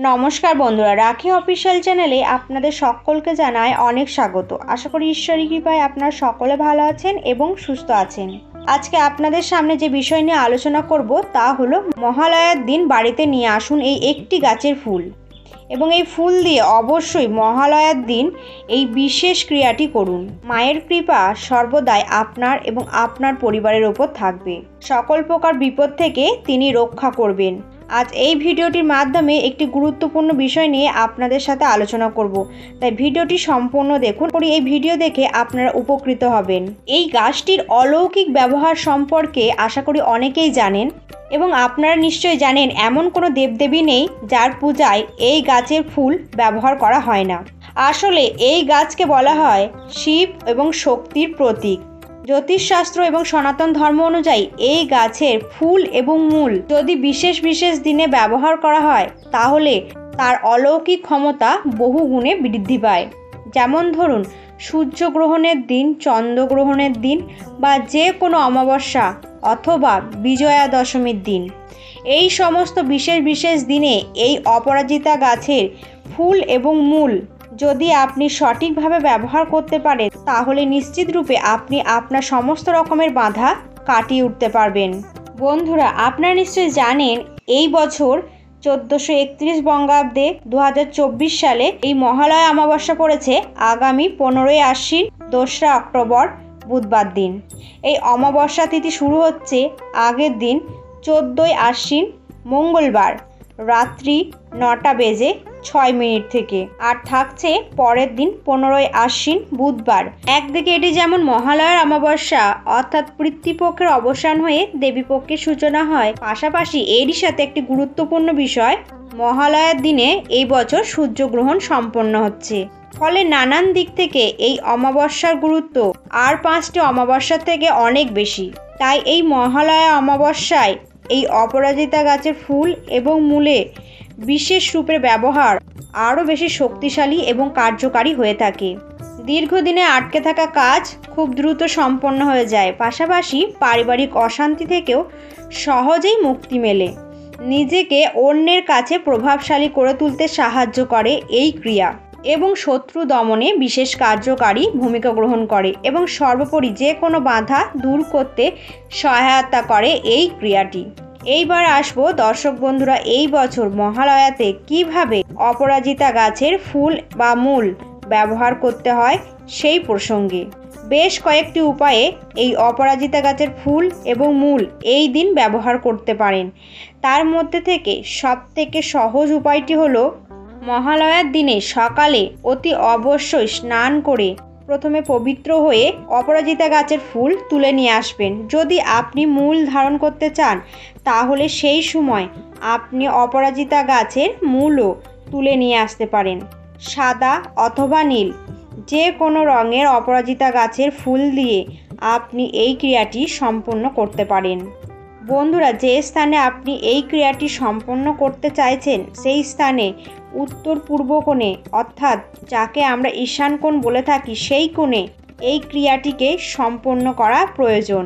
নমস্কার বন্ধুরা, রাখি অফিসিয়াল চ্যানেলে আপনাদের সকলকে জানাই অনেক স্বাগত। আশা করি ঈশ্বরের কৃপায় আপনারা সকলে ভালো আছেন এবং সুস্থ আছেন। আজকে আপনাদের সামনে যে বিষয় নিয়ে আলোচনা করব তা হলো মহালয়ার দিন বাড়িতে নিয়ে আসুন এই একটি গাছের ফুল এবং এই ফুল দিয়ে অবশ্যই মহালয়ার দিন এই বিশেষ ক্রিয়াটি করুন। মায়ের কৃপা সর্বদাই আপনার এবং আপনার পরিবারের ওপর থাকবে। সকল প্রকার বিপদ থেকে তিনি রক্ষা করবেন। আজ এই ভিডিওটির মাধ্যমে একটি গুরুত্বপূর্ণ বিষয় নিয়ে আপনাদের সাথে আলোচনা করব, তাই ভিডিওটি সম্পূর্ণ দেখুন। এই ভিডিও দেখে আপনারা উপকৃত হবেন। এই গাছটির অলৌকিক ব্যবহার সম্পর্কে আশা করি অনেকেই জানেন এবং আপনারা নিশ্চয়ই জানেন এমন কোনো দেবদেবী নেই যার পূজায় এই গাছের ফুল ব্যবহার করা হয় না। আসলে এই গাছকে বলা হয় শিব এবং শক্তির প্রতীক। জ্যোতিষশাস্ত্র এবং সনাতন ধর্ম অনুযায়ী এই গাছের ফুল এবং মূল যদি বিশেষ বিশেষ দিনে ব্যবহার করা হয় তাহলে তার অলৌকিক ক্ষমতা বহু গুণে বৃদ্ধি পায়। যেমন ধরুন সূর্যগ্রহণের দিন, চন্দ্রগ্রহণের দিন বা যে কোনো অমাবস্যা অথবা বিজয়া দশমীর দিন, এই সমস্ত বিশেষ বিশেষ দিনে এই অপরাজিতা গাছের ফুল এবং মূল যদি আপনি সঠিকভাবে ব্যবহার করতে পারেন তাহলে নিশ্চিত রূপে আপনি আপনার সমস্ত রকমের বাধা কাটিয়ে উঠতে পারবেন। বন্ধুরা, আপনারা নিশ্চয়ই জানেন এই বছর 1431 বঙ্গাব্দে 2024 সালে এই মহালয়া অমাবস্যা পড়েছে আগামী 15ই আশ্বিন 2রা অক্টোবর বুধবার দিন। এই অমাবস্যা তিথি শুরু হচ্ছে আগের দিন 14ই আশ্বিন মঙ্গলবার রাত্রি 9:06 থেকে আর থাকছে পরের দিন 15ই আশ্বিন বুধবার। একদিকে এটি যেমন মহালয়ার অমাবস্যা অর্থাৎ পিতৃপক্ষের অবসান হয়ে দেবীপক্ষের সূচনা হয়, পাশাপাশি এরই সাথে একটি গুরুত্বপূর্ণ বিষয়, মহালয়ার দিনে এই বছর সূর্যগ্রহণ সম্পন্ন হচ্ছে। ফলে নানান দিক থেকে এই অমাবস্যার গুরুত্ব আর 5টি অমাবস্যার থেকে অনেক বেশি। তাই এই মহালয়া অমাবস্যায় এই অপরাজিতা গাছের ফুল এবং মূলে বিশেষ রূপের ব্যবহার আরও বেশি শক্তিশালী এবং কার্যকারী হয়ে থাকে। দীর্ঘদিনে আটকে থাকা কাজ খুব দ্রুত সম্পন্ন হয়ে যায়, পাশাপাশি পারিবারিক অশান্তি থেকেও সহজেই মুক্তি মেলে। নিজেকে অন্যের কাছে প্রভাবশালী করে তুলতে সাহায্য করে এই ক্রিয়া এবং শত্রু দমনে বিশেষ কার্যকারী ভূমিকা গ্রহণ করে এবং সর্বোপরি যে কোনো বাধা দূর করতে সহায়তা করে এই ক্রিয়াটি। এইবার আসবো দর্শক বন্ধুরা, এই বছর মহালয়াতে কিভাবে অপরাজিতা গাছের ফুল বা মূল ব্যবহার করতে হয় সেই প্রসঙ্গে। বেশ কয়েকটি উপায়ে এই অপরাজিতা গাছের ফুল এবং মূল এই দিন ব্যবহার করতে পারেন। তার মধ্যে থেকে সবথেকে সহজ উপায়টি হলো মহালয়ার দিনে সকালে অতি অবশ্যই স্নান করে প্রথমে পবিত্র হয়ে অপরাজিতা গাছের ফুল তুলে নিয়ে আসবেন। যদি আপনি মূল ধারণ করতে চান তাহলে সেই সময় আপনি অপরাজিতা গাছের মূলও তুলে নিয়ে আসতে পারেন। সাদা অথবা নীল যে কোনো রঙের অপরাজিতা গাছের ফুল দিয়ে আপনি এই ক্রিয়াটি সম্পন্ন করতে পারেন। বন্ধুরা, যে স্থানে আপনি এই ক্রিয়াটি সম্পন্ন করতে চাইছেন সেই স্থানে উত্তর পূর্ব কোণে অর্থাৎ যাকে আমরা ঈশান কোণ বলে থাকি সেই কোণে এই ক্রিয়াটিকে সম্পন্ন করা প্রয়োজন।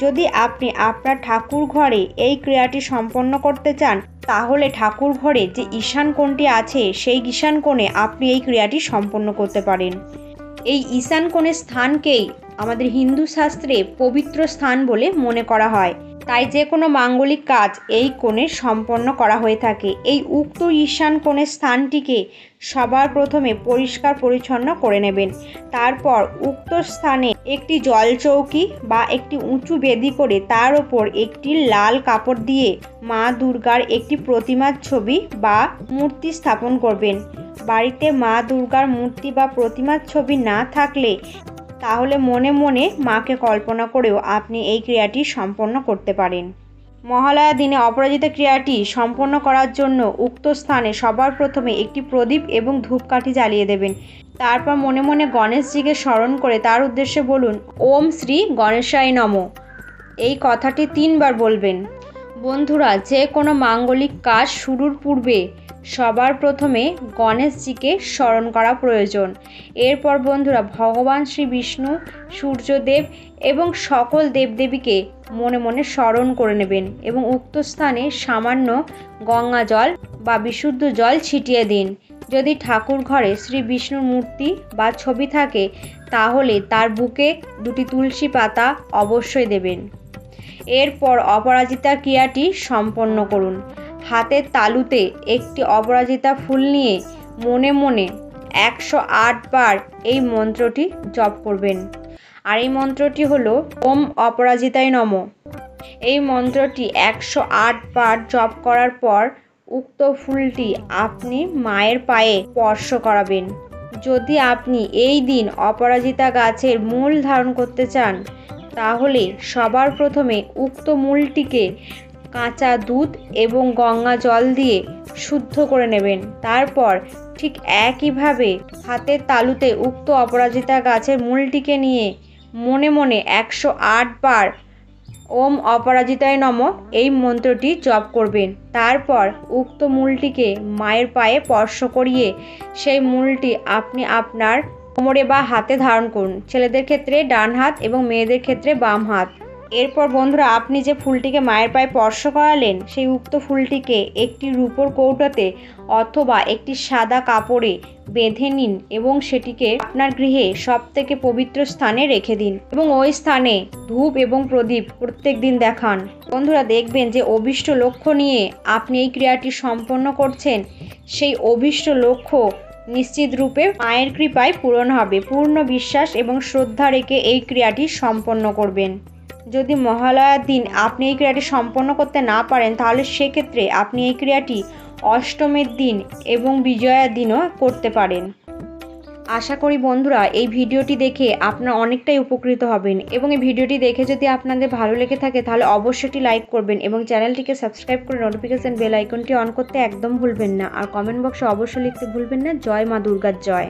যদি আপনি আপনার ঠাকুর ঘরে এই ক্রিয়াটি সম্পন্ন করতে চান তাহলে ঠাকুর ঘরে যে ঈশান কোণটি আছে সেই ঈশান কোণে আপনি এই ক্রিয়াটি সম্পন্ন করতে পারেন। এই ঈশান কোণের স্থানকেই আমাদের হিন্দু শাস্ত্রে পবিত্র স্থান বলে মনে করা হয়, তাই যে কোনো মাঙ্গলিক কাজ এই কোণে সম্পন্ন করা হয়ে থাকে। এই উক্ত ঈশান কোণের স্থানটিকে সবার প্রথমে পরিষ্কার পরিচ্ছন্ন করে নেবেন। তারপর উক্ত স্থানে একটি জলচৌকি বা একটি উঁচু বেদি করে তার ওপর একটি লাল কাপড় দিয়ে মা দুর্গার একটি প্রতিমার ছবি বা মূর্তি স্থাপন করবেন। বাড়িতে মা দুর্গার মূর্তি বা প্রতিমার ছবি না থাকলে তাহলে মনে মনে মাকে কল্পনা করেও আপনি এই ক্রিয়াটি সম্পন্ন করতে পারেন। মহালয়া দিনে অপরাজিতা ক্রিয়াটি সম্পন্ন করার জন্য উক্ত স্থানে সবার প্রথমে একটি প্রদীপ এবং ধূপকাঠি জ্বালিয়ে দেবেন। তারপর মনে মনে গণেশজিকে স্মরণ করে তার উদ্দেশ্যে বলুন ওম শ্রী গণেশায় নমঃ। এই কথাটি 3 বার বলবেন। বন্ধুরা, যে কোনো মাঙ্গলিক কাজ শুরুর পূর্বে সবার প্রথমে গণেশজিকে স্মরণ করা প্রয়োজন। এরপর বন্ধুরা ভগবান শ্রী বিষ্ণু, সূর্যদেব এবং সকল দেবদেবীকে মনে মনে স্মরণ করে নেবেন এবং উক্ত স্থানে সামান্য গঙ্গা জল বা বিশুদ্ধ জল ছিটিয়ে দিন। যদি ঠাকুর ঘরে শ্রী বিষ্ণুর মূর্তি বা ছবি থাকে তাহলে তার বুকে 2টি তুলসী পাতা অবশ্যই দেবেন। এরপর অপরাজিতা ক্রিয়াটি সম্পন্ন করুন। হাতের তালুতে একটি অপরাজিতা ফুল নিয়ে মনে মনে 108 বার এই মন্ত্রটি জপ করবেন। আর এই মন্ত্রটি হলো ওম অপরাজিতায় নমঃ। এই মন্ত্রটি 108 বার জপ করার পর উক্ত ফুলটি আপনি মায়ের পায়ে স্পর্শ করাবেন। যদি আপনি এই দিন অপরাজিতা গাছের মূল ধারণ করতে চান তাহলে সবার প্রথমে উক্ত মূলটিকে কাঁচা দুধ এবং গঙ্গা জল দিয়ে শুদ্ধ করে নেবেন। তারপর ঠিক একইভাবে হাতের তালুতে উক্ত অপরাজিতা গাছের মূলটিকে নিয়ে মনে মনে 108 বার ওম অপরাজিতায় নমঃ এই মন্ত্রটি জপ করবেন। তারপর উক্ত মূলটিকে মায়ের পায়ে স্পর্শ করিয়ে সেই মূলটি আপনি আপনার কোমরে বা হাতে ধারণ করুন। ছেলেদের ক্ষেত্রে ডান হাত এবং মেয়েদের ক্ষেত্রে বাম হাত। এরপর বন্ধুরা আপনি যে ফুলটিকে মায়ের পায়ে স্পর্শ করালেন সেই উক্ত ফুলটিকে একটি রূপোর কৌটোতে অথবা একটি সাদা কাপড়ে বেঁধে নিন এবং সেটিকে আপনার গৃহে সবথেকে পবিত্র স্থানে রেখে দিন এবং ওই স্থানে ধূপ এবং প্রদীপ প্রত্যেক দিন দেখান। বন্ধুরা দেখবেন যে অভীষ্ট লক্ষ্য নিয়ে আপনি এই ক্রিয়াটি সম্পন্ন করছেন, সেই অভীষ্ট লক্ষ্য নিশ্চিত রূপে মায়ের কৃপায় পূরণ হবে। পূর্ণ বিশ্বাস এবং শ্রদ্ধা রেখে এই ক্রিয়াটি সম্পন্ন করবেন। যদি মহালয়ার দিন আপনি এই ক্রিয়াটি সম্পন্ন করতে না পারেন তাহলে সেক্ষেত্রে আপনি এই ক্রিয়াটি অষ্টমীর দিন এবং বিজয়ার দিনও করতে পারেন। আশা করি বন্ধুরা এই ভিডিওটি দেখে আপনারা অনেকটাই উপকৃত হবেন এবং এই ভিডিওটি দেখে যদি আপনাদের ভালো লেগে থাকে তাহলে অবশ্যই একটি লাইক করবেন এবং চ্যানেলটিকে সাবস্ক্রাইব করে নোটিফিকেশন বেল আইকনটি অন করতে একদম ভুলবেন না। আর কমেন্ট বক্সে অবশ্যই লিখতে ভুলবেন না জয় মা দুর্গার জয়।